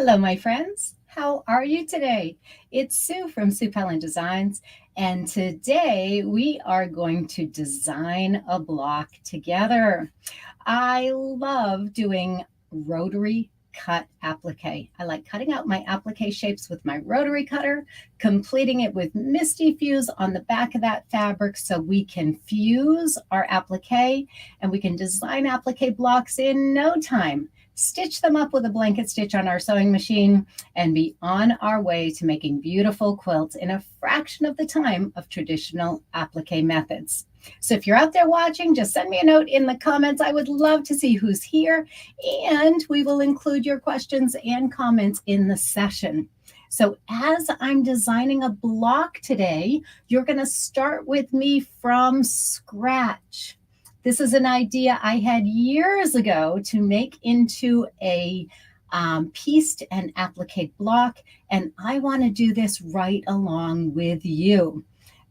Hello, my friends. How are you today? It's Sue from Sue Pellin Designs, and today we are going to design a block together. I love doing rotary cut applique. I like cutting out my applique shapes with my rotary cutter, completing it with Misty Fuse on the back of that fabric so we can fuse our applique and we can design applique blocks in no time, stitch them up with a blanket stitch on our sewing machine, and be on our way to making beautiful quilts in a fraction of the time of traditional applique methods. So if you're out there watching, just send me a note in the comments. I would love to see who's here, and we will include your questions and comments in the session. So as I'm designing a block today, you're going to start with me from scratch. This is an idea I had years ago to make into a pieced and applique block, and I want to do this right along with you.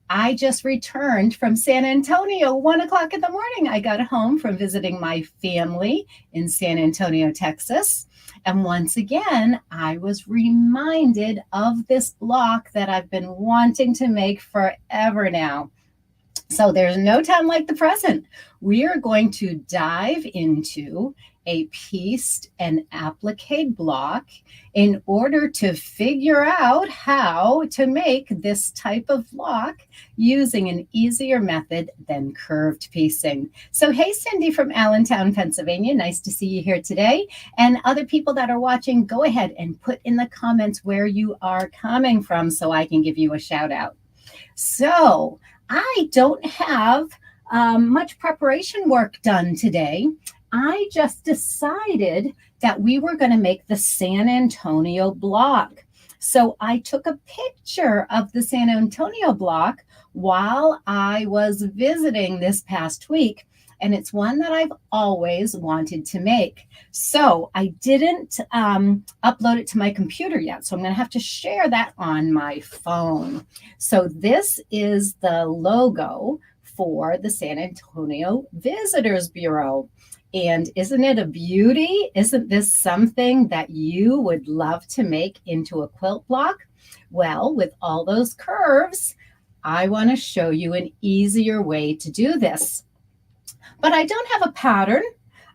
I just returned from San Antonio, 1 o'clock in the morning. I got home from visiting my family in San Antonio, Texas. And once again, I was reminded of this block that I've been wanting to make forever now. So there's no time like the present. We are going to dive into a pieced and applique block in order to figure out how to make this type of block using an easier method than curved piecing. So hey, Cindy from Allentown, Pennsylvania, nice to see you here today. And other people that are watching, go ahead and put in the comments where you are coming from so I can give you a shout out. So I don't have much preparation work done today. I just decided that we were going to make the San Antonio block. So I took a picture of the San Antonio block while I was visiting this past week, and it's one that I've always wanted to make. So I didn't upload it to my computer yet, so I'm going to have to share that on my phone. So this is the logo for the San Antonio Visitors Bureau. And isn't it a beauty? Isn't this something that you would love to make into a quilt block? Well, with all those curves, I want to show you an easier way to do this. But I don't have a pattern.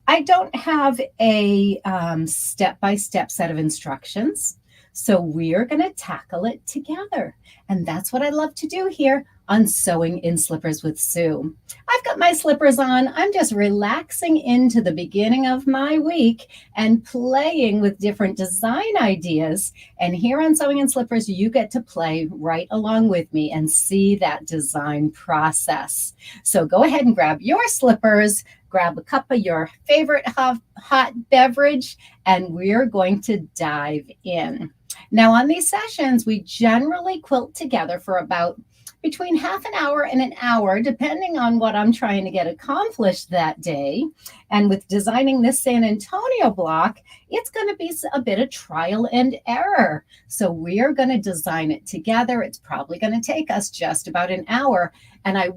I don't have a step-by-step set of instructions. So we're going to tackle it together. And that's what I love to do here on Sewing in Slippers with Sue. I've got my slippers on. I'm just relaxing into the beginning of my week and playing with different design ideas. And here on Sewing in Slippers, you get to play right along with me and see that design process. So go ahead and grab your slippers, grab a cup of your favorite hot beverage, and we're going to dive in. Now on these sessions, we generally quilt together for about between half an hour and an hour, depending on what I'm trying to get accomplished that day. And with designing this San Antonio block, it's going to be a bit of trial and error. So we are going to design it together. It's probably going to take us just about an hour. And I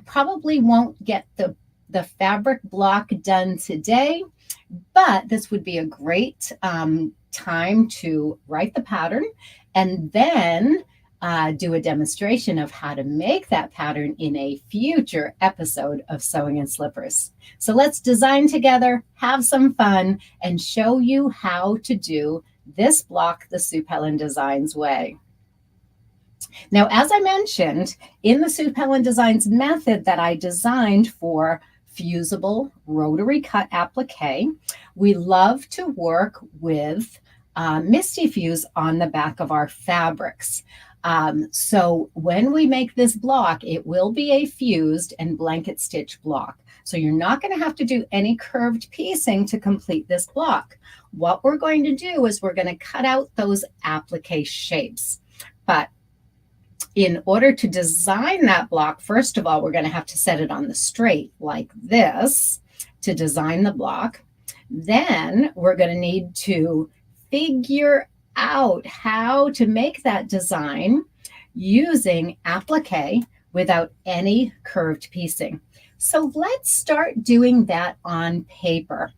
probably won't get the fabric block done today, but this would be a great time to write the pattern and then do a demonstration of how to make that pattern in a future episode of Sewing in Slippers. So let's design together, have some fun, and show you how to do this block the Sue Pellin Designs way. Now, as I mentioned, in the Sue Pellin Designs method that I designed for fusible rotary cut applique, we love to work with Misty Fuse on the back of our fabrics. So when we make this block, it will be a fused and blanket stitch block. So you're not going to have to do any curved piecing to complete this block. What we're going to do is we're going to cut out those applique shapes. But in order to design that block, first of all, we're going to have to set it on the straight like this to design the block. Then we're going to need to figure out how to make that design using applique without any curved piecing. So let's start doing that on paper.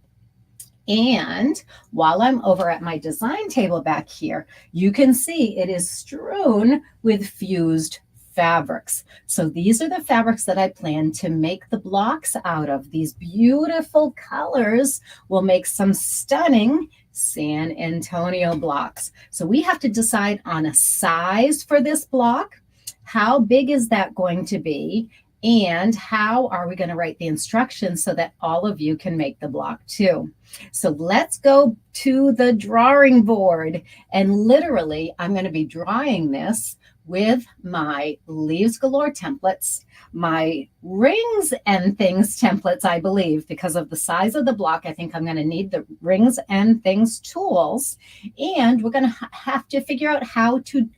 And while I'm over at my design table back here, you can see it is strewn with fused fabrics. So these are the fabrics that I plan to make the blocks out of. These beautiful colors will make some stunning San Antonio blocks. So we have to decide on a size for this block. How big is that going to be? And how are we going to write the instructions so that all of you can make the block too? So let's go to the drawing board. And literally, I'm going to be drawing this with my Leaves Galore templates, my rings and things templates, I believe, because of the size of the block. I think I'm going to need the rings and things tools. And we're going to have to figure out how to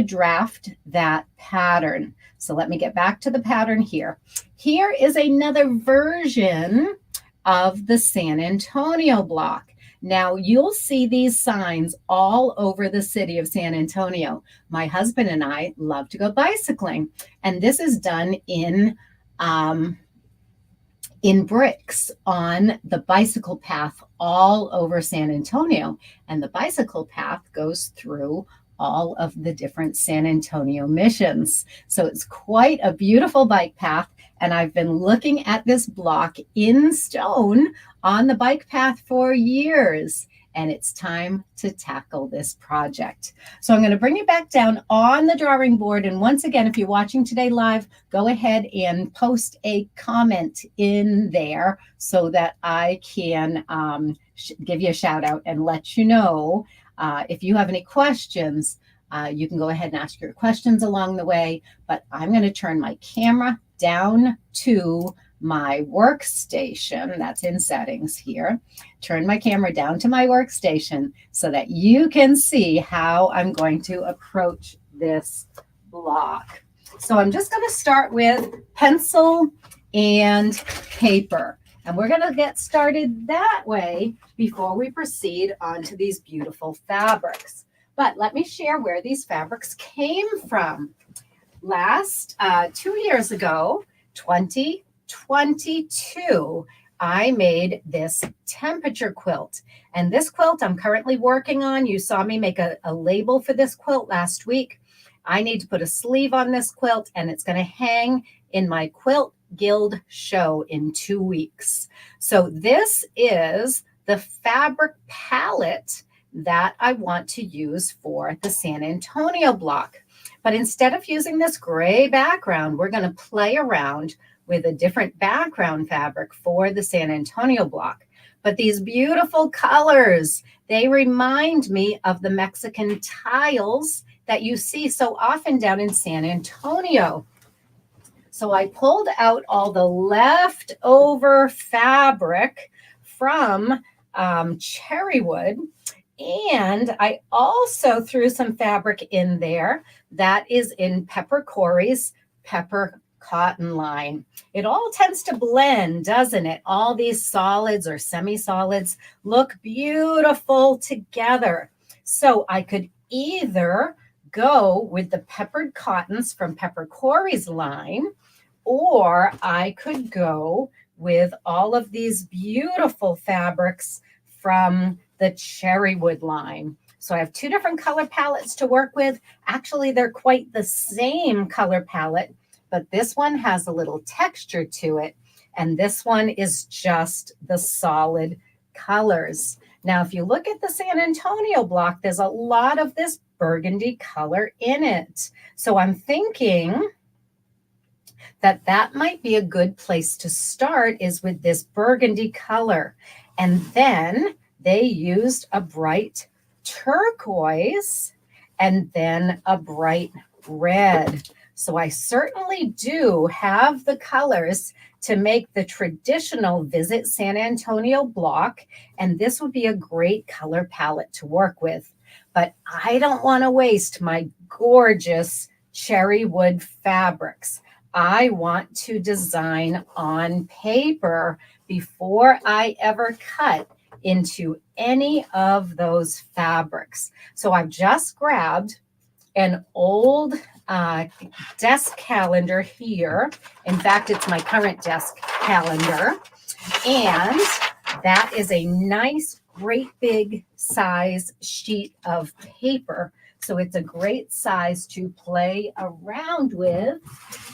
draft that pattern. So let me get back to the pattern here. Here is another version of the San Antonio block. Now you'll see these signs all over the city of San Antonio. My husband and I love to go bicycling, and this is done in bricks on the bicycle path all over San Antonio. And the bicycle path goes through all of the different San Antonio missions. So it's quite a beautiful bike path. And I've been looking at this block in stone on the bike path for years. And it's time to tackle this project. So I'm going to bring you back down on the drawing board. And once again, if you're watching today live, go ahead and post a comment in there so that I can give you a shout out and let you know. If you have any questions, you can go ahead and ask your questions along the way, but I'm going to turn my camera down to my workstation. That's in settings here. Turn my camera down to my workstation so that you can see how I'm going to approach this block. So I'm just going to start with pencil and paper. And we're going to get started that way before we proceed onto these beautiful fabrics. But let me share where these fabrics came from. Last 2 years ago, 2022, I made this temperature quilt. And this quilt I'm currently working on. You saw me make a label for this quilt last week. I need to put a sleeve on this quilt, and it's going to hang in my quilt Guild show in 2 weeks. So this is the fabric palette that I want to use for the San Antonio block. But instead of using this gray background, we're going to play around with a different background fabric for the San Antonio block. But these beautiful colors, they remind me of the Mexican tiles that you see so often down in San Antonio. So I pulled out all the leftover fabric from cherry wood, and I also threw some fabric in there that is in Pepper Corey's pepper cotton line. It all tends to blend, doesn't it? All these solids or semi-solids look beautiful together. So I could either go with the peppered cottons from Pepper Corey's line, or I could go with all of these beautiful fabrics from the cherry wood line. So I have two different color palettes to work with. Actually, they're quite the same color palette, but this one has a little texture to it, and this one is just the solid colors. Now, if you look at the San Antonio block, there's a lot of this burgundy color in it. So I'm thinking that might be a good place to start, is with this burgundy color. And then they used a bright turquoise and then a bright red. So I certainly do have the colors to make the traditional Visit San Antonio block, and this would be a great color palette to work with. But I don't want to waste my gorgeous cherry wood fabrics. I want to design on paper before I ever cut into any of those fabrics. So I've just grabbed an old desk calendar here. In fact, it's my current desk calendar. And That is a nice, great big size sheet of paper. So it's a great size to play around with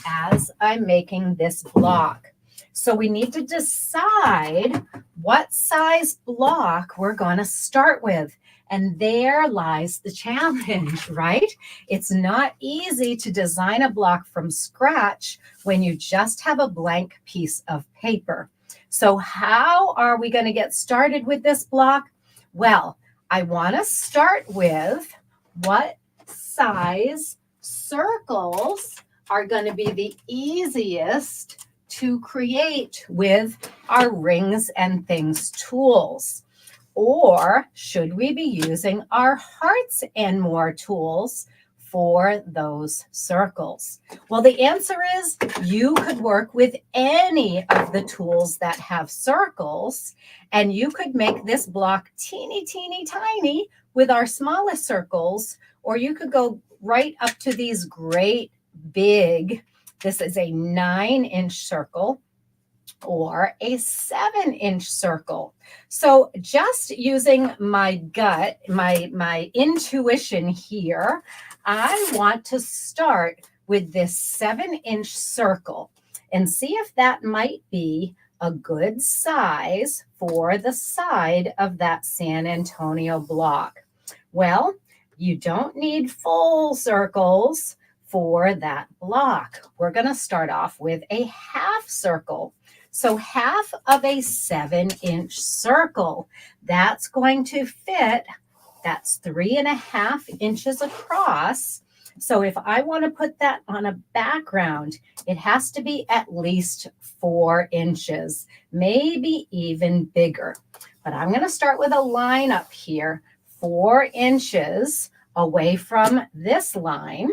as I'm making this block. So we need to decide what size block we're going to start with. And there lies the challenge, right? It's not easy to design a block from scratch when you just have a blank piece of paper. So how are we going to get started with this block? Well, I want to start with what size circles are going to be the easiest to create with our rings and things tools. Or should we be using our hearts and more tools for those circles? Well, the answer is you could work with any of the tools that have circles, and you could make this block teeny, teeny, tiny with our smallest circles, or you could go right up to these great big, this is a 9-inch circle, or a 7-inch circle. So just using my gut, my intuition here, I want to start with this 7-inch circle and see if that might be a good size for the side of that San Antonio block. Well, you don't need full circles for that block. We're going to start off with a half circle. So half of a 7-inch circle, that's going to fit, that's 3.5 inches across. So if I want to put that on a background, it has to be at least 4 inches, maybe even bigger. But I'm going to start with a line up here, 4 inches away from this line.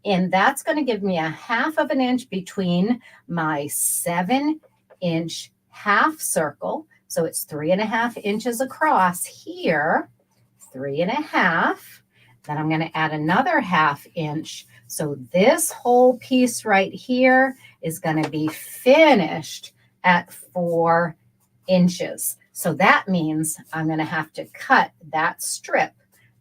And that's going to give me a 1/2 inch between my 7-inch half circle. So it's 3.5 inches across here, 3.5. Then I'm going to add another 1/2 inch. So this whole piece right here is going to be finished at 4 inches. So that means I'm going to have to cut that strip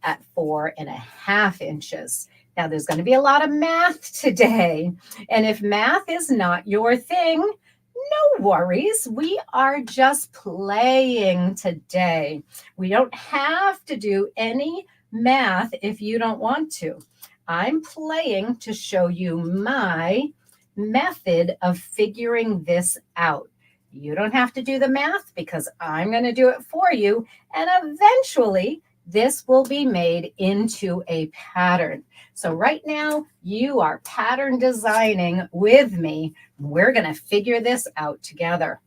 at 4.5 inches. Now, there's going to be a lot of math today. And if math is not your thing, no worries. We are just playing today. We don't have to do any math if you don't want to. I'm playing to show you my method of figuring this out. You don't have to do the math because I'm going to do it for you. And eventually, this will be made into a pattern. So right now, you are pattern designing with me. We're going to figure this out together.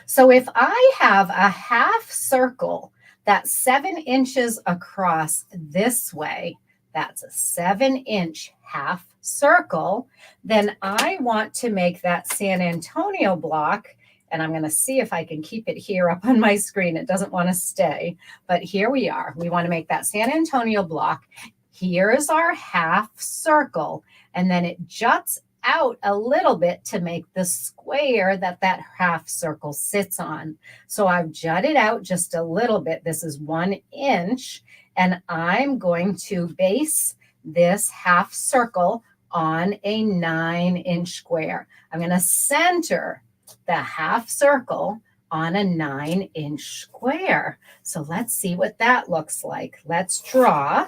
So if I have a half circle that's 7 inches across this way, that's a 7-inch half circle, then I want to make that San Antonio block. And I'm going to see if I can keep it here up on my screen. It doesn't want to stay, but here we are. We want to make that San Antonio block. Here is our half circle, and then it juts out a little bit to make the square that that half circle sits on. So I've jutted out just a little bit. This is 1 inch, and I'm going to base this half circle on a 9-inch square. I'm going to center the half circle on a 9-inch square. So let's see what that looks like. Let's draw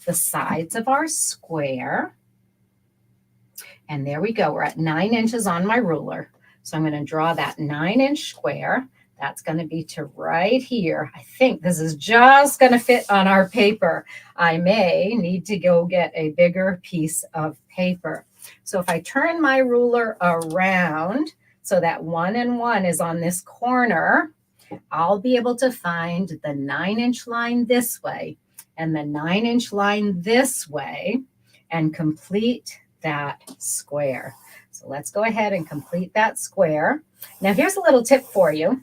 the sides of our square. And there we go. We're at 9 inches on my ruler. So I'm going to draw that 9-inch square. That's going to be to right here. I think this is just going to fit on our paper. I may need to go get a bigger piece of paper. So if I turn my ruler around so that 1 and 1 is on this corner, I'll be able to find the 9-inch line this way and the 9-inch line this way and complete that square. So let's go ahead and complete that square. Now here's a little tip for you.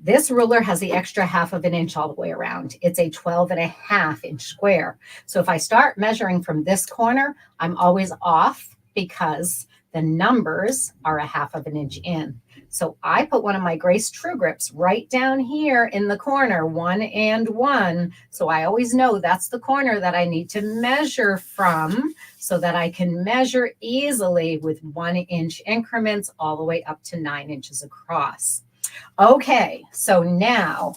This ruler has the extra 1/2 inch all the way around. It's a 12.5 inch square. So if I start measuring from this corner, I'm always off because the numbers are a 1/2 inch in. So I put one of my Grace True Grips right down here in the corner, 1 and 1. So I always know that's the corner that I need to measure from so that I can measure easily with 1-inch increments all the way up to 9 inches across. Okay, so now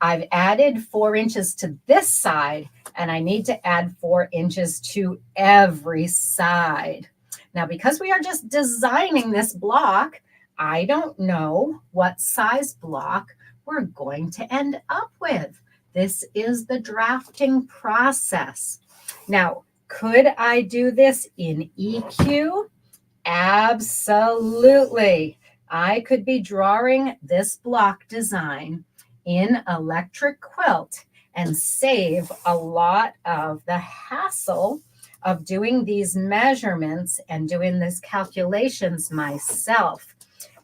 I've added 4 inches to this side, and I need to add 4 inches to every side. Now, because we are just designing this block, I don't know what size block we're going to end up with. This is the drafting process. Now, could I do this in EQ? Absolutely. I could be drawing this block design in electric quilt and save a lot of the hassle of doing these measurements and doing these calculations myself.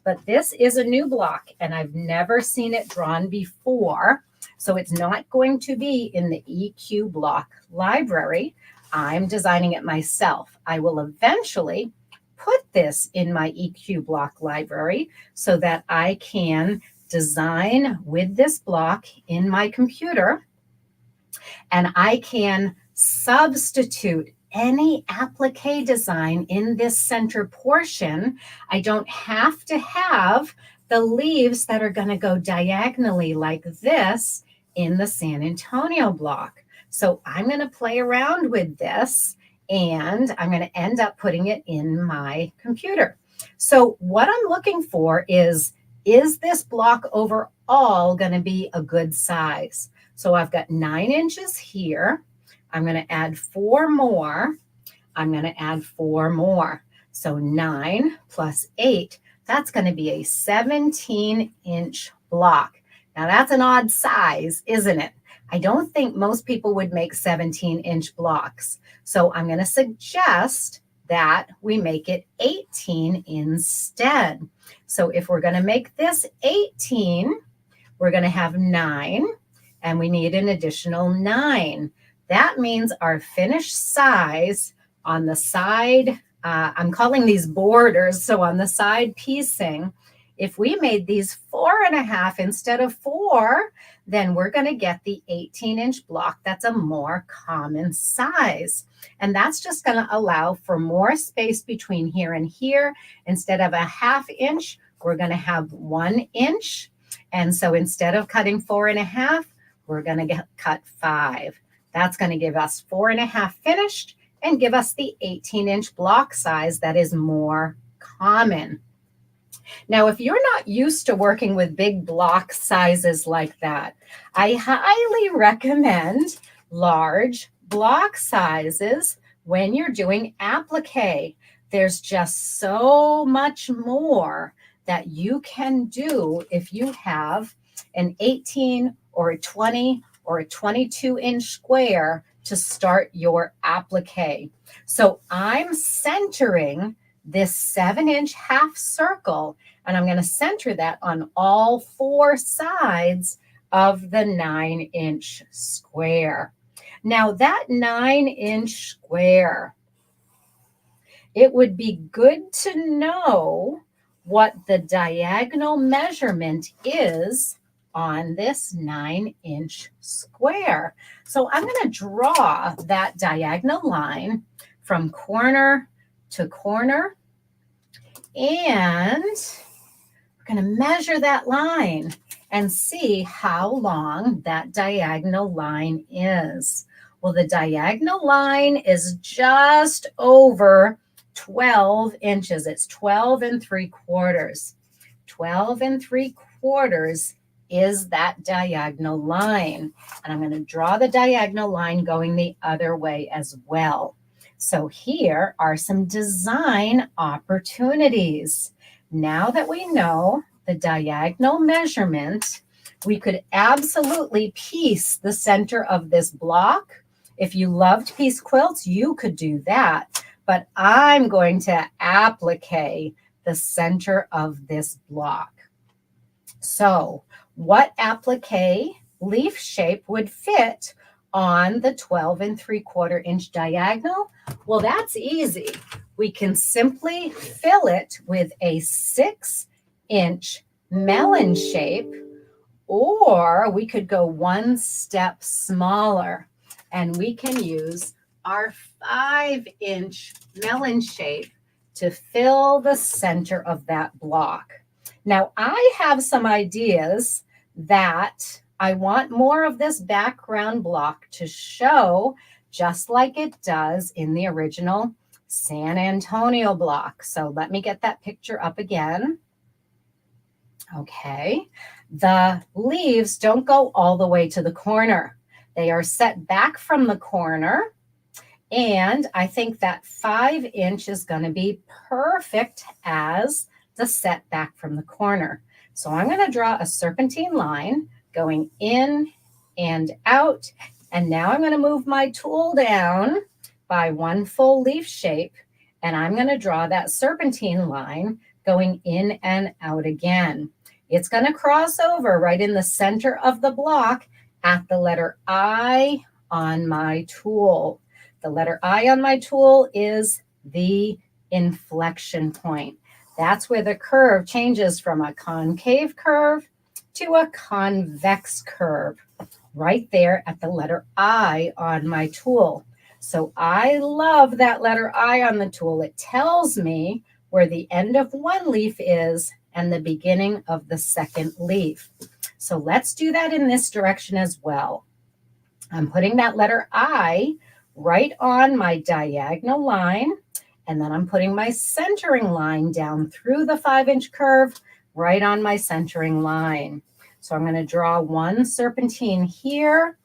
But this is a new block and I've never seen it drawn before. So it's not going to be in the EQ block library. I'm designing it myself. I will eventually put this in my EQ block library so that I can design with this block in my computer, and I can substitute any applique design in this center portion. I don't have to have the leaves that are going to go diagonally like this in the San Antonio block. So I'm going to play around with this, and I'm going to end up putting it in my computer. So what I'm looking for is this block overall going to be a good size? So I've got 9 inches here. I'm going to add 4 more. I'm going to add 4 more. So 9 plus 8, that's going to be a 17-inch block. Now that's an odd size, isn't it? I don't think most people would make 17-inch blocks. So I'm going to suggest that we make it 18 instead. So if we're going to make this 18, we're going to have 9, and we need an additional 9. That means our finished size on the side, I'm calling these borders, so on the side piecing, if we made these 4.5 instead of 4, then we're going to get the 18-inch block. That's a more common size. And that's just going to allow for more space between here and here. Instead of a 1/2 inch, we're going to have 1 inch. And so instead of cutting 4.5, we're going to cut 5. That's going to give us 4.5 finished and give us the 18-inch block size that is more common. Now, if you're not used to working with big block sizes like that, I highly recommend large block sizes when you're doing applique. There's just so much more that you can do if you have an 18 or a 20 or a 22-inch square to start your applique. So I'm centering this 7-inch half circle, and I'm going to center that on all 4 sides of the 9-inch square. Now that 9-inch square, it would be good to know what the diagonal measurement is on this 9-inch square. So I'm going to draw that diagonal line from corner to corner, and we're going to measure that line and see how long that diagonal line is. Well, the diagonal line is just over 12 inches. It's 12 3/4. 12 3/4 is that diagonal line. And I'm going to draw the diagonal line going the other way as well. So here are some design opportunities. Now that we know the diagonal measurement, we could absolutely piece the center of this block. If you loved piece quilts, you could do that. But I'm going to applique the center of this block. So what applique leaf shape would fit on the 12 3/4 diagonal? Well, that's easy. We can simply fill it with a 6 inch melon shape, or we could go one step smaller and we can use our 5-inch melon shape to fill the center of that block. Now I have some ideas that I want more of this background block to show just like it does in the original San Antonio block. So let me get that picture up again. Okay, the leaves don't go all the way to the corner. They are set back from the corner. And I think that 5-inch is going to be perfect as the setback from the corner. So I'm going to draw a serpentine line going in and out. And now I'm going to move my tool down by one full leaf shape. And I'm going to draw that serpentine line going in and out again. It's going to cross over right in the center of the block at the letter I on my tool. The letter I on my tool is the inflection point. That's where the curve changes from a concave curve to a convex curve, right there at the letter I on my tool. So I love that letter I on the tool. It tells me where the end of one leaf is and the beginning of the second leaf. So let's do that in this direction as well. I'm putting that letter I right on my diagonal line, and then I'm putting my centering line down through the 5-inch curve right on my centering line. So I'm going to draw one serpentine here,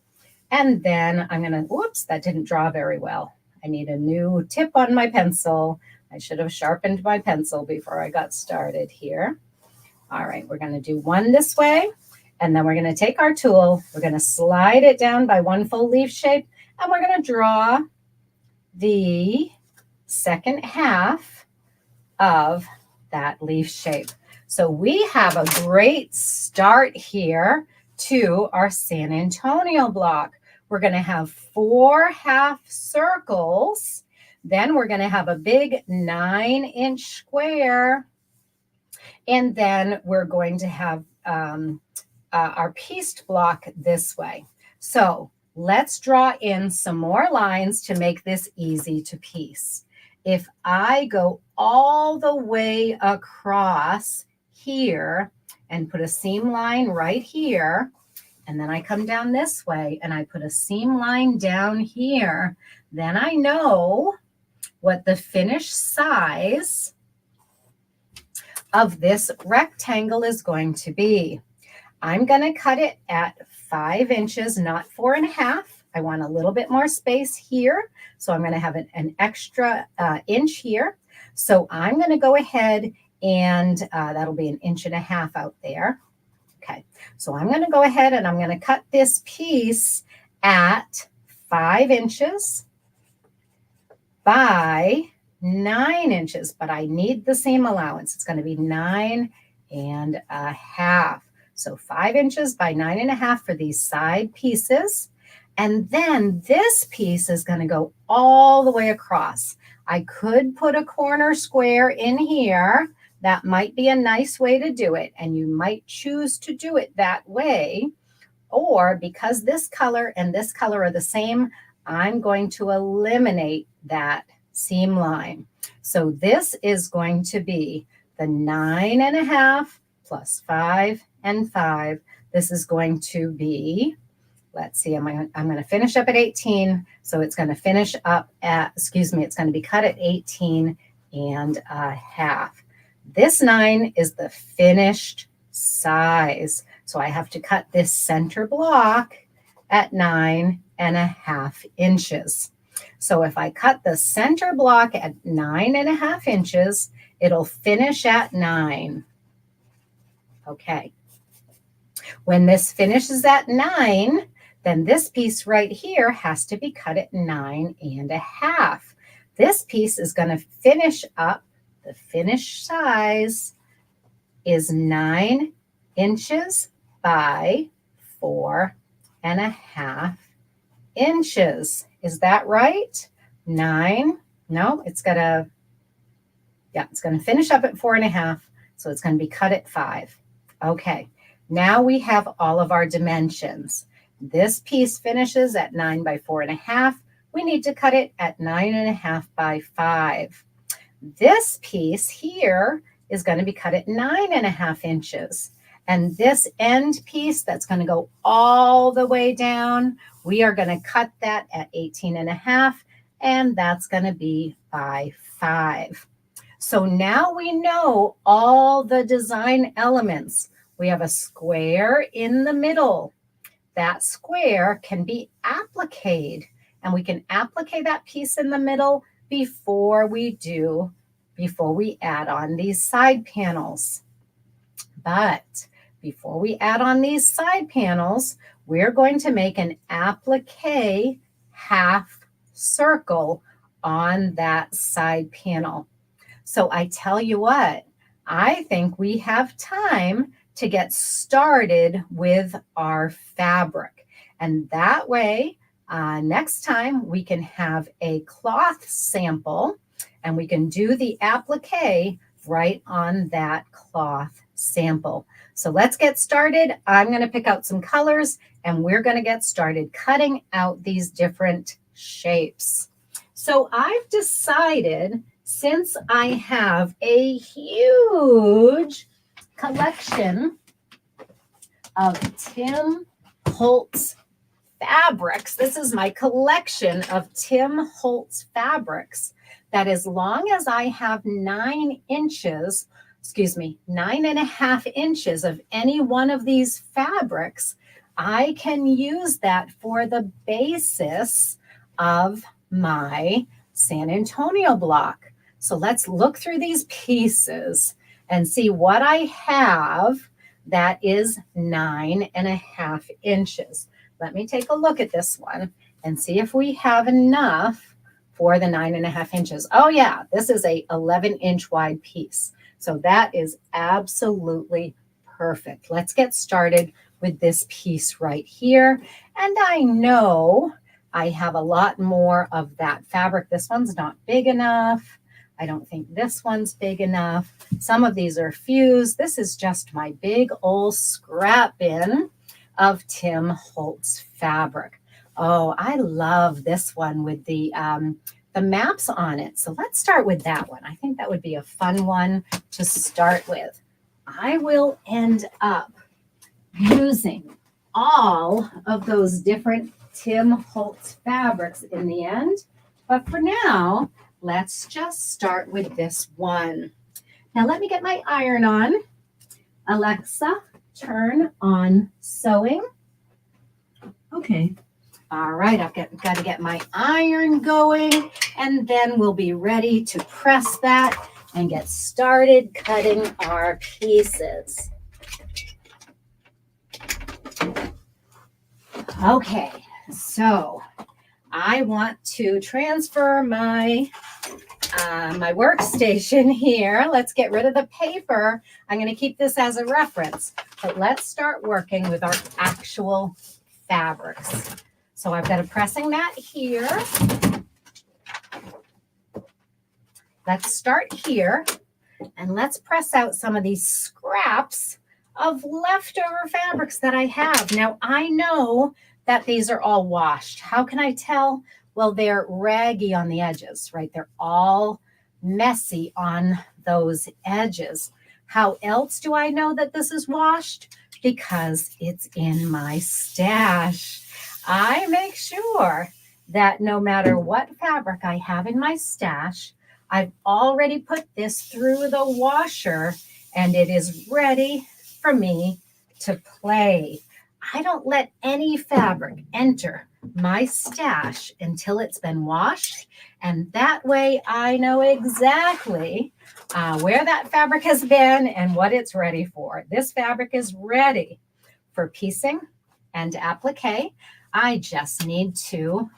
and then I'm going to, whoops, that didn't draw very well. I need a new tip on my pencil. I should have sharpened my pencil before I got started here. All right, we're going to do one this way, and then we're going to take our tool, we're going to slide it down by one full leaf shape, and we're going to draw the second half of that leaf shape. So we have a great start here to our San Antonio block. We're going to have 4 half circles. Then we're going to have a big 9-inch square. And then we're going to have our pieced block this way. So let's draw in some more lines to make this easy to piece. If I go all the way across here and put a seam line right here, and then I come down this way and I put a seam line down here, then I know what the finished size of this rectangle is going to be. I'm going to cut it at 5 inches, not 4.5. I want a little bit more space here. So I'm going to have an extra inch here. So I'm going to go ahead and that'll be 1.5 inches out there. Okay, so I'm going to go ahead and I'm going to cut this piece at 5 inches by 9 inches, but I need the seam allowance. It's going to be 9.5. So 5 inches by 9.5 for these side pieces. And then this piece is going to go all the way across. I could put a corner square in here. That might be a nice way to do it. And you might choose to do it that way. Or because this color and this color are the same, I'm going to eliminate that seam line. So this is going to be the 9.5 plus 5 and 5. This is going to be, let's see, I'm going to finish up at 18. So it's going to finish up at, it's going to be cut at 18.5. This 9 is the finished size. So I have to cut this center block at 9.5 inches. So if I cut the center block at 9.5 inches, it'll finish at 9. Okay. When this finishes at 9, then this piece right here has to be cut at 9.5. This piece is going to finish up. The finished size is 9 inches by 4.5 inches. Is that right? 9? No, it's going to finish up at 4.5. So it's going to be cut at 5. Okay, now we have all of our dimensions. This piece finishes at 9 by 4.5. We need to cut it at 9.5 by 5. This piece here is going to be cut at 9.5 inches. And this end piece that's going to go all the way down, we are going to cut that at 18.5, and that's going to be by 5. So now we know all the design elements. We have a square in the middle. That square can be appliqued, and we can applique that piece in the middle before we add on these side panels. But before we add on these side panels, we're going to make an applique half circle on that side panel. So I tell you what, I think we have time to get started with our fabric. And that way, next time we can have a cloth sample and we can do the applique right on that cloth sample. So let's get started. I'm going to pick out some colors and we're going to get started cutting out these different shapes. So I've decided, since I have a huge collection of Tim Holtz fabrics, this is my collection of Tim Holtz fabrics, that as long as I have 9.5 inches of any one of these fabrics, I can use that for the basis of my San Antonio block. So let's look through these pieces and see what I have that is 9.5 inches. Let me take a look at this one and see if we have enough for the 9.5 inches. Oh yeah, this is a 11-inch wide piece. So that is absolutely perfect. Let's get started with this piece right here. And I know I have a lot more of that fabric. This one's not big enough. I don't think this one's big enough. Some of these are fused. This is just my big old scrap bin of Tim Holtz fabric. Oh, I love this one with the maps on it. So let's start with that one. I think that would be a fun one to start with. I will end up using all of those different Tim Holtz fabrics in the end. But for now, let's just start with this one. Now let me get my iron on. Alexa, turn on sewing. Okay. All right, I've got to get my iron going, and then we'll be ready to press that and get started cutting our pieces. Okay, so I want to transfer my my workstation here. Let's get rid of the paper. I'm going to keep this as a reference, but let's start working with our actual fabrics. So I've got a pressing mat here. Let's start here and let's press out some of these scraps of leftover fabrics that I have. Now I know that these are all washed. How can I tell? Well, they're raggy on the edges, right? They're all messy on those edges. How else do I know that this is washed? Because it's in my stash. I make sure that no matter what fabric I have in my stash, I've already put this through the washer and it is ready for me to play. I don't let any fabric enter my stash until it's been washed, and that way I know exactly where that fabric has been and what it's ready for. This fabric is ready for piecing and applique. I just need to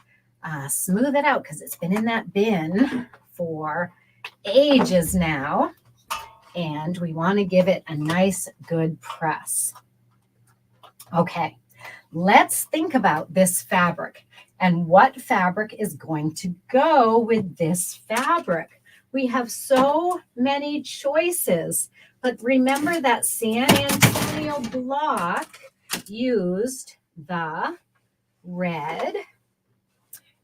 smooth it out because it's been in that bin for ages now, and we want to give it a nice good press. Okay, let's think about this fabric and what fabric is going to go with this fabric. We have so many choices, but remember that San Antonio block used the red,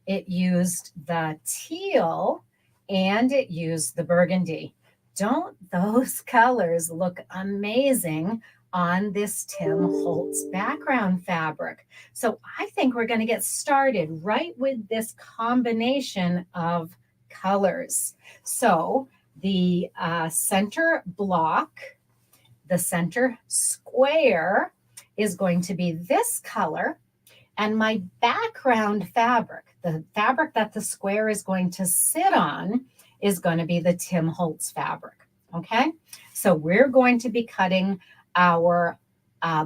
it used the teal, and it used the burgundy. Don't those colors look amazing on this Tim Holtz background fabric? So I think we're going to get started right with this combination of colors. So the center block, the center square is going to be this color, and my background fabric, the fabric that the square is going to sit on, is going to be the Tim Holtz fabric. Okay, so we're going to be cutting our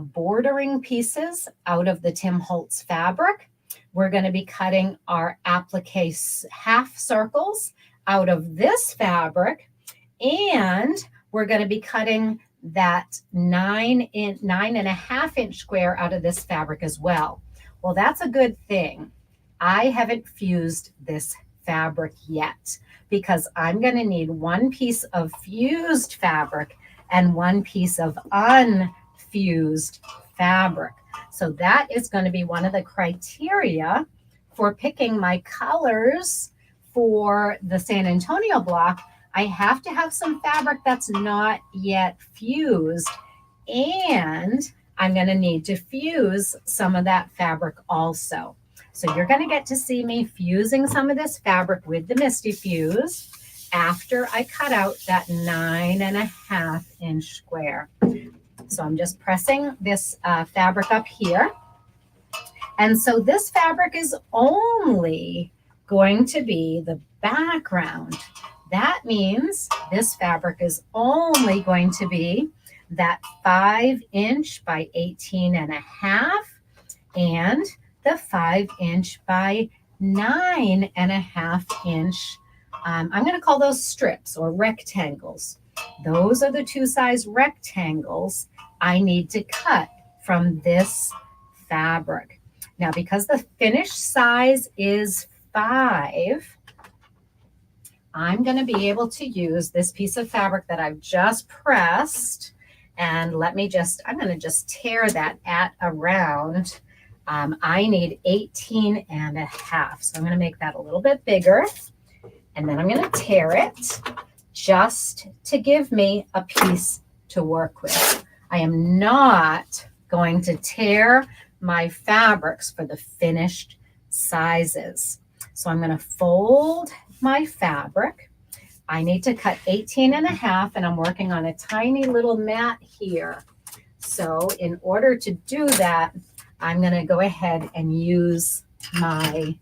bordering pieces out of the Tim Holtz fabric. We're going to be cutting our applique half circles out of this fabric, and we're going to be cutting that 9.5 inch square out of this fabric as well. Well, that's a good thing. I haven't fused this fabric yet because I'm going to need one piece of fused fabric and one piece of unfused fabric. So that is going to be one of the criteria for picking my colors for the San Antonio block. I have to have some fabric that's not yet fused, and I'm going to need to fuse some of that fabric also. So you're going to get to see me fusing some of this fabric with the Misty Fuse after I cut out that 9.5 inch square. So I'm just pressing this fabric up here. And so this fabric is only going to be the background. That means this fabric is only going to be that 5 inch by 18.5 and the 5 inch by 9.5 inch. I'm going to call those strips or rectangles. Those are the two size rectangles I need to cut from this fabric. Now, because the finished size is 5, I'm going to be able to use this piece of fabric that I've just pressed. And I'm going to just tear that at around, I need 18.5. So I'm going to make that a little bit bigger. And then I'm going to tear it just to give me a piece to work with. I am not going to tear my fabrics for the finished sizes. So I'm going to fold my fabric. I need to cut 18.5, and I'm working on a tiny little mat here. So in order to do that, I'm going to go ahead and use my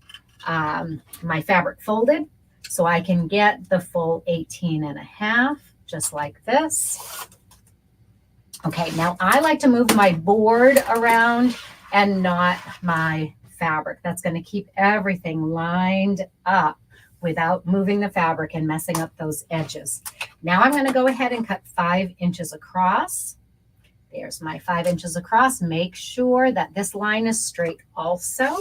my fabric folded so I can get the full 18.5, just like this. Okay, now I like to move my board around and not my fabric. That's going to keep everything lined up without moving the fabric and messing up those edges. Now I'm going to go ahead and cut 5 inches across. There's my 5 inches across. Make sure that this line is straight also.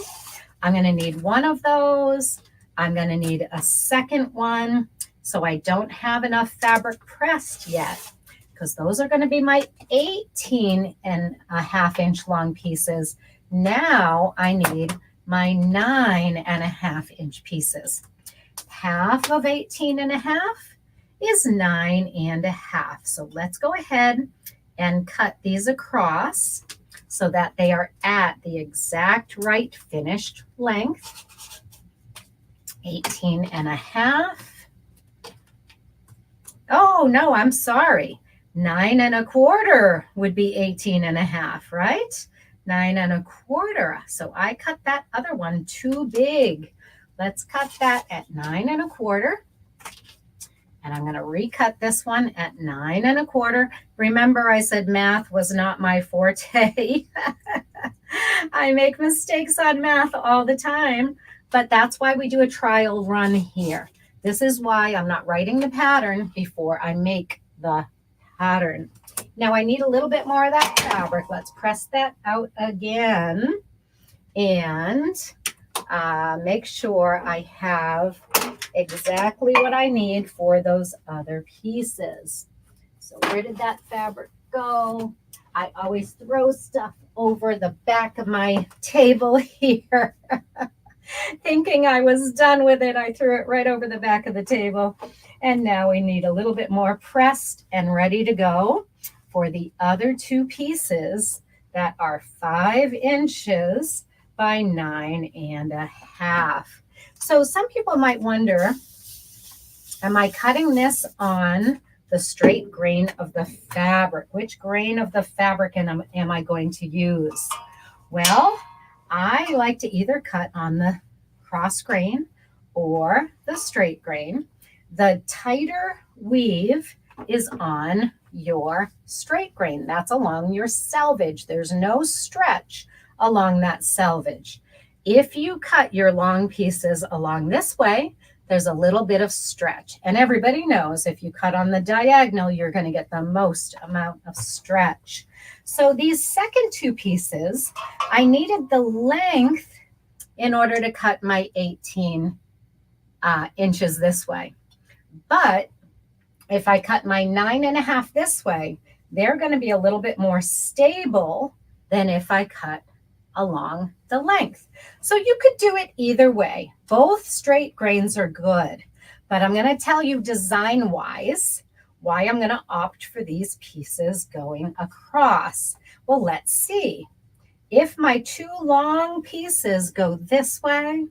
I'm going to need one of those. I'm going to need a second one. So I don't have enough fabric pressed yet, because those are going to be my 18.5 inch long pieces. Now I need my 9.5 inch pieces. Half of 18.5 is 9.5. So let's go ahead and cut these across so that they are at the exact right finished length. 18.5. Oh, no, I'm sorry. 9.25 would be 18.5, right? 9.25. So I cut that other one too big. Let's cut that at 9.25. And I'm going to recut this one at 9.25. Remember, I said math was not my forte. I make mistakes on math all the time, but that's why we do a trial run here. This is why I'm not writing the pattern before I make the pattern. Now I need a little bit more of that fabric. Let's press that out again and make sure I have exactly what I need for those other pieces. So where did that fabric go? I always throw stuff over the back of my table here. Thinking I was done with it, I threw it right over the back of the table. And now we need a little bit more pressed and ready to go for the other two pieces that are 5 inches by 9.5. So some people might wonder, am I cutting this on the straight grain of the fabric? Which grain of the fabric am I going to use? Well, I like to either cut on the cross grain or the straight grain. The tighter weave is on your straight grain. That's along your selvage. There's no stretch along that selvage. If you cut your long pieces along this way, there's a little bit of stretch. And everybody knows if you cut on the diagonal, you're going to get the most amount of stretch. So these second two pieces, I needed the length in order to cut my 18 inches this way. But if I cut my 9.5 this way, they're going to be a little bit more stable than if I cut along the length. So you could do it either way. Both straight grains are good, but I'm going to tell you design wise why I'm going to opt for these pieces going across. Well, let's see. If my two long pieces go this way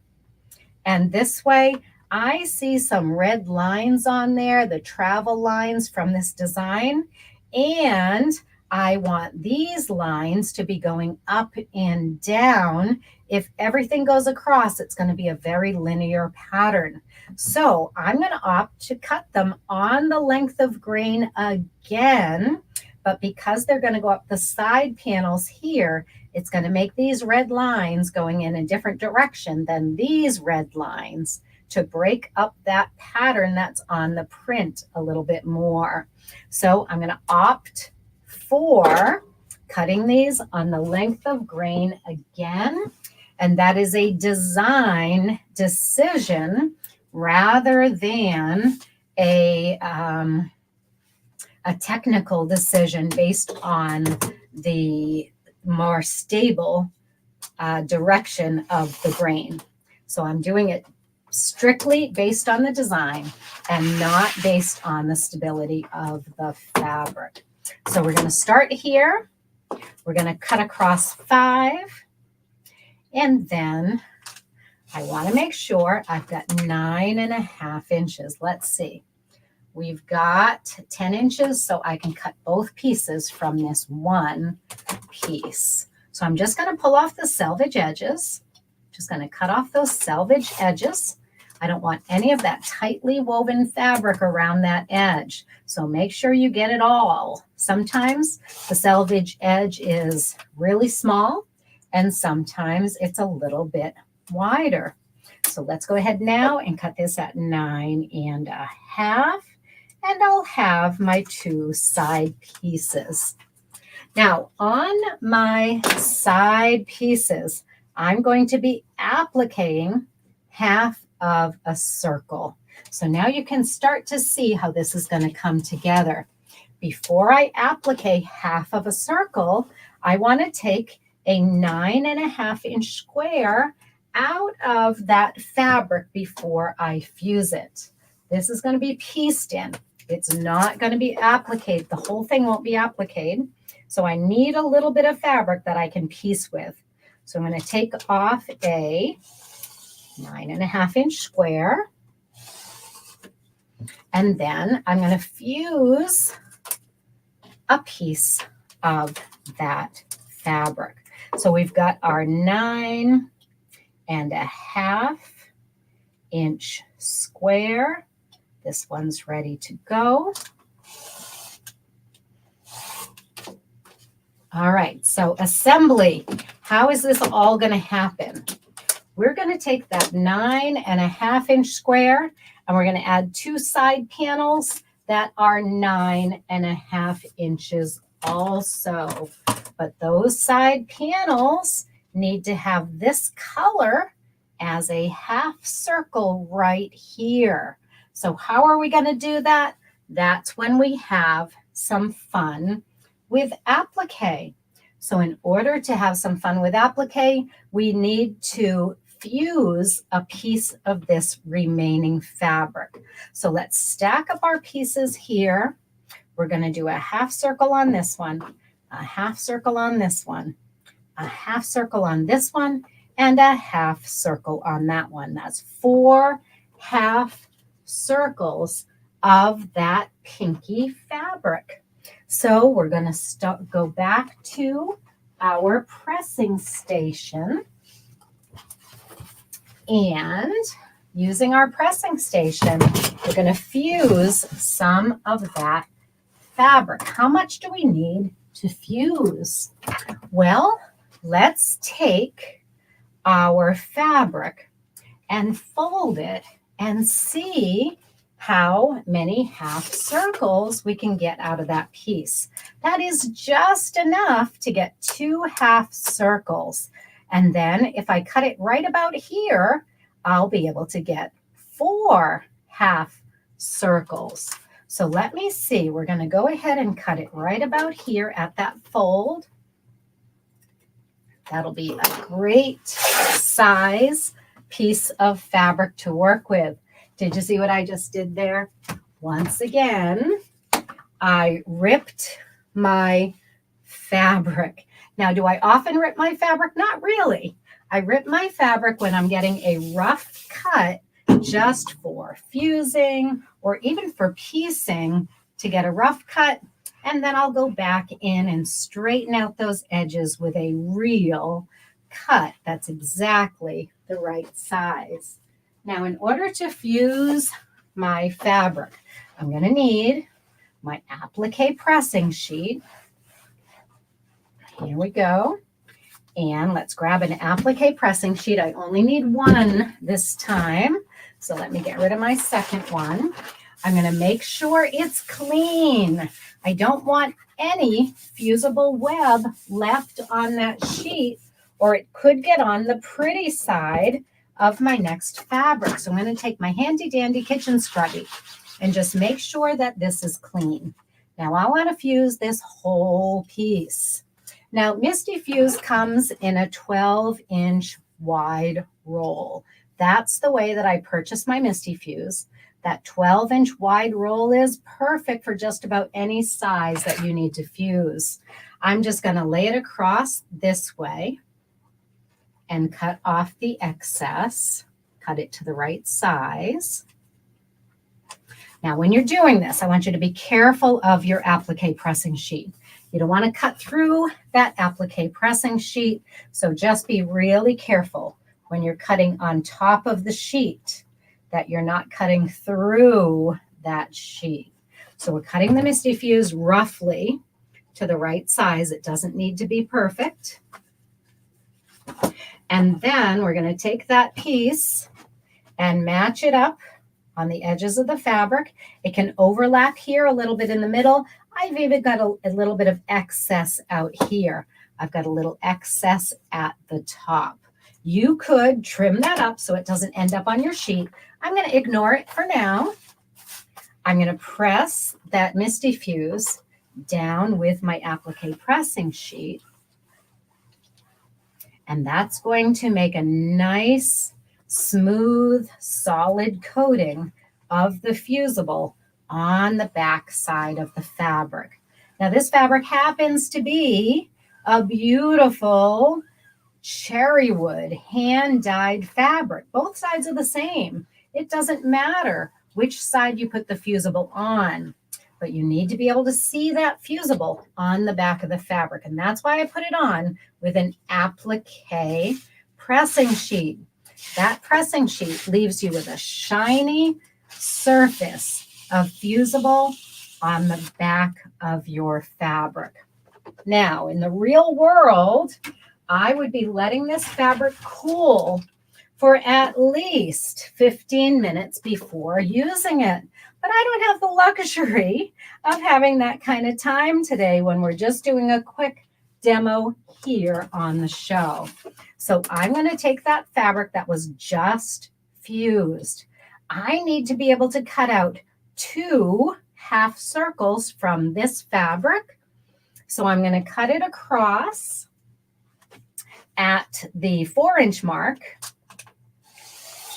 and this way, I see some red lines on there, the travel lines from this design, and I want these lines to be going up and down. If everything goes across, it's going to be a very linear pattern. So I'm going to opt to cut them on the length of grain again, but because they're going to go up the side panels here, it's going to make these red lines going in a different direction than these red lines to break up that pattern that's on the print a little bit more. So I'm going to opt for cutting these on the length of grain again. And that is a design decision rather than a technical decision based on the more stable direction of the grain. So I'm doing it strictly based on the design and not based on the stability of the fabric. So we're going to start here. We're going to cut across 5. And then I want to make sure I've got 9.5 inches. Let's see. We've got 10 inches, so I can cut both pieces from this one piece. So I'm just going to pull off the selvage edges. Just going to cut off those selvage edges. I don't want any of that tightly woven fabric around that edge. So make sure you get it all. Sometimes the selvage edge is really small and sometimes it's a little bit wider. So let's go ahead now and cut this at 9.5. And I'll have my 2 side pieces. Now on my side pieces, I'm going to be appliquing half of a circle. So now you can start to see how this is going to come together. Before I applique half of a circle, I want to take a 9.5 inch square out of that fabric before I fuse it. This is going to be pieced in. It's not going to be appliqued. The whole thing won't be appliqued. So I need a little bit of fabric that I can piece with. So I'm going to take off a 9.5 inch square. And then I'm going to fuse a piece of that fabric. So we've got our 9.5 inch square. This one's ready to go. All right, so assembly. How is this all going to happen? We're going to take that 9.5 inch square and we're going to add 2 side panels that are 9.5 inches also. But those side panels need to have this color as a half circle right here. So how are we going to do that? That's when we have some fun with applique. So in order to have some fun with applique, we need to fuse a piece of this remaining fabric. So let's stack up our pieces here. We're going to do a half circle on this one, a half circle on this one, a half circle on this one, and a half circle on that one. That's 4 half circles of that pinky fabric. So we're going to go back to our pressing station, and using our pressing station, we're going to fuse some of that fabric. How much do we need to fuse? Well, let's take our fabric and fold it and see how many half circles we can get out of that piece. That is just enough to get 2 half circles. And then if I cut it right about here, I'll be able to get 4 half circles. So let me see, we're going to go ahead and cut it right about here at that fold. That'll be a great size piece of fabric to work with. Did you see what I just did there? Once again, I ripped my fabric. Now, do I often rip my fabric? Not really. I rip my fabric when I'm getting a rough cut just for fusing or even for piecing to get a rough cut. And then I'll go back in and straighten out those edges with a real cut that's exactly the right size. Now, in order to fuse my fabric, I'm going to need my applique pressing sheet. Here we go. And let's grab an applique pressing sheet. I only need one this time. So let me get rid of my second one. I'm going to make sure it's clean. I don't want any fusible web left on that sheet, or it could get on the pretty side of my next fabric. So I'm going to take my handy dandy kitchen scrubby and just make sure that this is clean. Now I want to fuse this whole piece. Now Misty Fuse comes in a 12-inch wide roll. That's the way that I purchased my Misty Fuse. That 12-inch wide roll is perfect for just about any size that you need to fuse. I'm just going to lay it across this way and cut off the excess, cut it to the right size. Now, when you're doing this, I want you to be careful of your applique pressing sheet. You don't want to cut through that applique pressing sheet, so just be really careful when you're cutting on top of the sheet that you're not cutting through that sheet. So we're cutting the Misty Fuse roughly to the right size. It doesn't need to be perfect. And then we're going to take that piece and match it up on the edges of the fabric. It can overlap here a little bit in the middle. I've even got a little bit of excess out here. I've got a little excess at the top. You could trim that up so it doesn't end up on your sheet. I'm going to ignore it for now. I'm going to press that Misty Fuse down with my applique pressing sheet. And that's going to make a nice, smooth, solid coating of the fusible on the back side of the fabric. Now, this fabric happens to be a beautiful cherry wood, hand-dyed fabric. Both sides are the same. It doesn't matter which side you put the fusible on, but you need to be able to see that fusible on the back of the fabric. And that's why I put it on with an applique pressing sheet. That pressing sheet leaves you with a shiny surface of fusible on the back of your fabric. Now, in the real world, I would be letting this fabric cool for at least 15 minutes before using it. But I don't have the luxury of having that kind of time today when we're just doing a quick demo here on the show. So I'm going to take that fabric that was just fused. I need to be able to cut out 2 half circles from this fabric. So I'm going to cut it across at the 4-inch mark,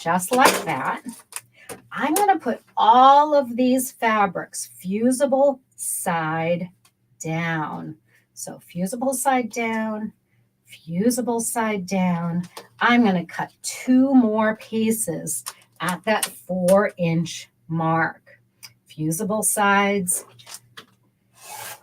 just like that. I'm going to put all of these fabrics fusible side down. So fusible side down, fusible side down. I'm going to cut 2 more pieces at that 4-inch mark. Fusible sides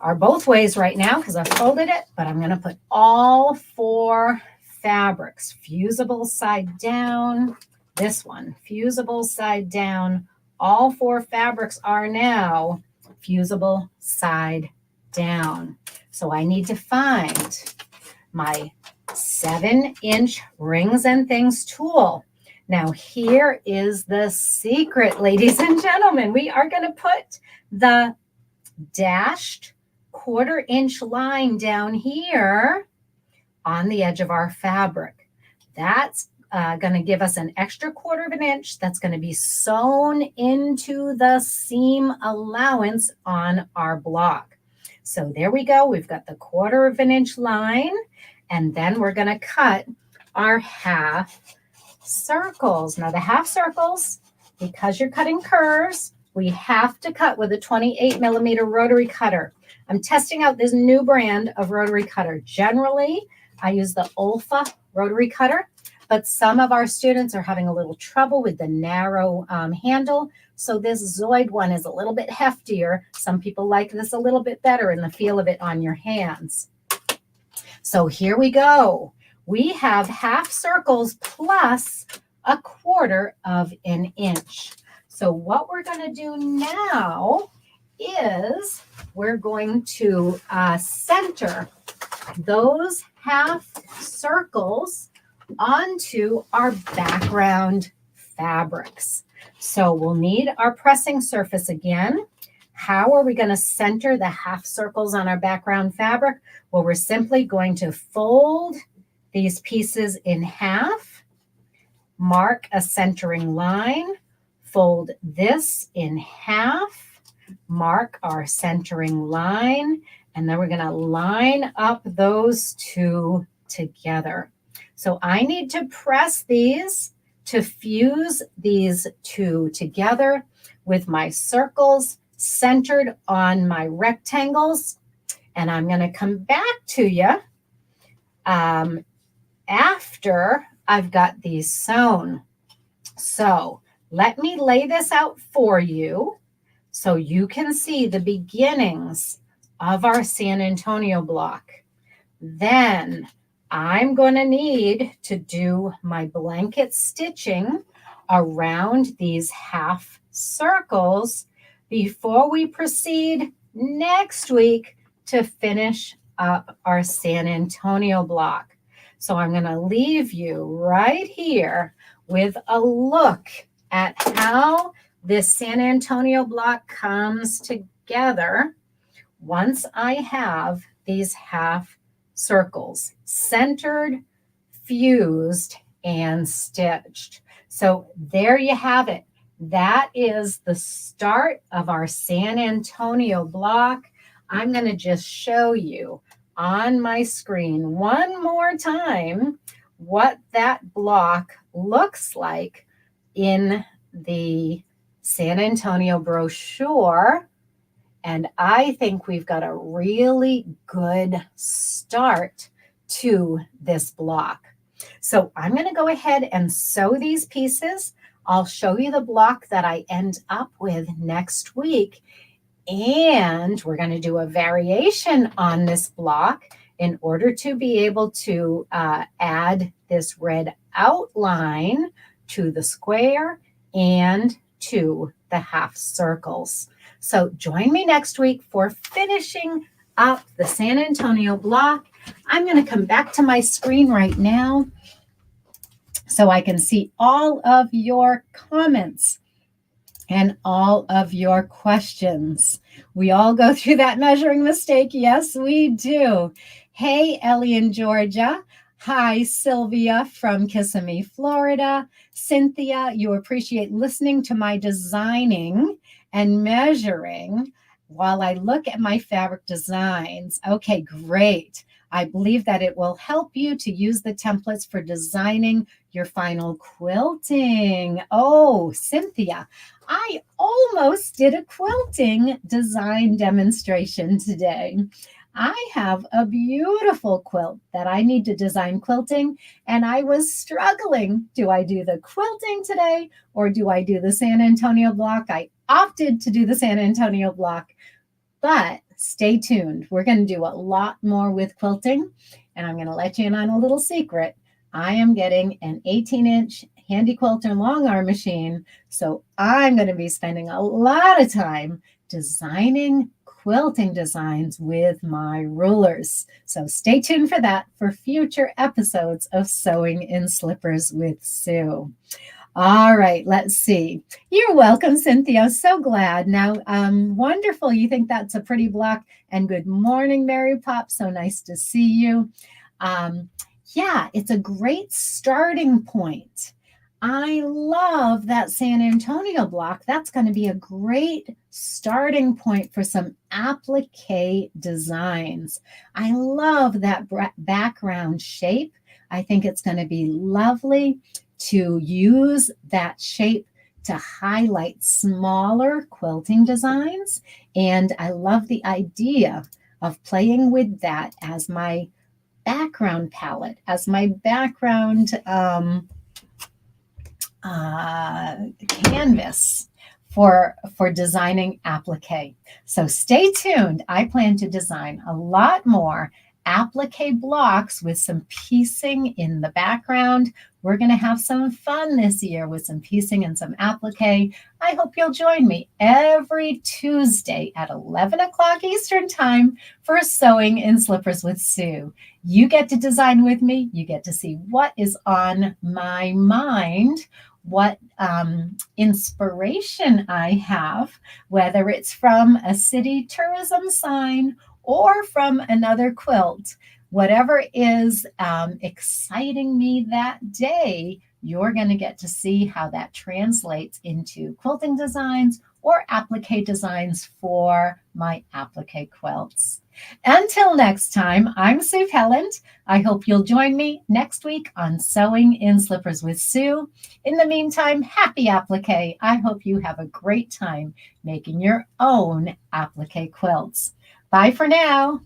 are both ways right now because I folded it, but I'm going to put all 4 fabrics fusible side down. This one, fusible side down. All 4 fabrics are now fusible side down. So I need to find my 7-inch rings and things tool. Now here is the secret, ladies and gentlemen. We are going to put the dashed 1/4-inch line down here on the edge of our fabric. That's going to give us an extra 1/4 of an inch that's going to be sewn into the seam allowance on our block. So there we go. We've got the 1/4 of an inch line, and then we're going to cut our half circles. Now the half circles, because you're cutting curves, we have to cut with a 28mm rotary cutter. I'm testing out this new brand of rotary cutter. Generally, I use the Olfa rotary cutter, but some of our students are having a little trouble with the narrow handle. So this Zoid one is a little bit heftier. Some people like this a little bit better in the feel of it on your hands. So here we go. We have half circles plus a 1/4 of an inch. So what we're going to do now is we're going to center those half circles onto our background fabrics. So we'll need our pressing surface again. How are we going to center the half circles on our background fabric? Well, we're simply going to fold these pieces in half, mark a centering line, fold this in half, mark our centering line, and then we're going to line up those 2 together. So I need to press these to fuse these 2 together with my circles centered on my rectangles. And I'm going to come back to you after I've got these sewn. So let me lay this out for you so you can see the beginnings of our San Antonio block. Then I'm going to need to do my blanket stitching around these half circles before we proceed next week to finish up our San Antonio block. So I'm going to leave you right here with a look at how this San Antonio block comes together once I have these half circles centered, fused, and stitched. So there you have it. That is the start of our San Antonio block. I'm going to just show you on my screen one more time what that block looks like in the San Antonio brochure. And I think we've got a really good start to this block. So I'm going to go ahead and sew these pieces. I'll show you the block that I end up with next week. And we're going to do a variation on this block in order to be able to add this red outline to the square and to the half circles. So join me next week for finishing up the San Antonio block. I'm going to come back to my screen right now so I can see all of your comments and all of your questions. We all go through that measuring mistake. Yes, we do. Hey, Ellie in Georgia. Hi, Sylvia from Kissimmee, Florida. Cynthia, you appreciate listening to my designing and measuring while I look at my fabric designs. Okay, great. I believe that it will help you to use the templates for designing your final quilting. Oh, Cynthia, I almost did a quilting design demonstration today. I have a beautiful quilt that I need to design quilting, and I was struggling. Do I do the quilting today or do I do the San Antonio block? I opted to do the San Antonio block, but stay tuned. We're going to do a lot more with quilting, and I'm going to let you in on a little secret. I am getting an 18-inch handy quilter long arm machine, so I'm going to be spending a lot of time designing quilting designs with my rulers. So stay tuned for that for future episodes of Sewing in Slippers with Sue. All right, let's see. You're welcome, Cynthia. So glad. Now, wonderful. You think that's a pretty block. And good morning, Mary Pop. So nice to see you. Yeah, it's a great starting point. I love that San Antonio block. That's going to be a great starting point for some applique designs. I love that background shape. I think it's going to be lovely to use that shape to highlight smaller quilting designs. And I love the idea of playing with that as my background palette, as my background canvas for designing applique. So stay tuned. I plan to design a lot more applique blocks with some piecing in the background. We're going to have some fun this year with some piecing and some applique. I hope you'll join me every Tuesday at 11 o'clock Eastern Time for Sewing in Slippers with Sue. You get to design with me. You get to see what is on my mind, what inspiration I have, whether it's from a city tourism sign or from another quilt. Whatever is exciting me that day, you're going to get to see how that translates into quilting designs or applique designs for my applique quilts. Until next time, I'm Sue Pelland. I hope you'll join me next week on Sewing in Slippers with Sue. In the meantime, happy applique. I hope you have a great time making your own applique quilts. Bye for now.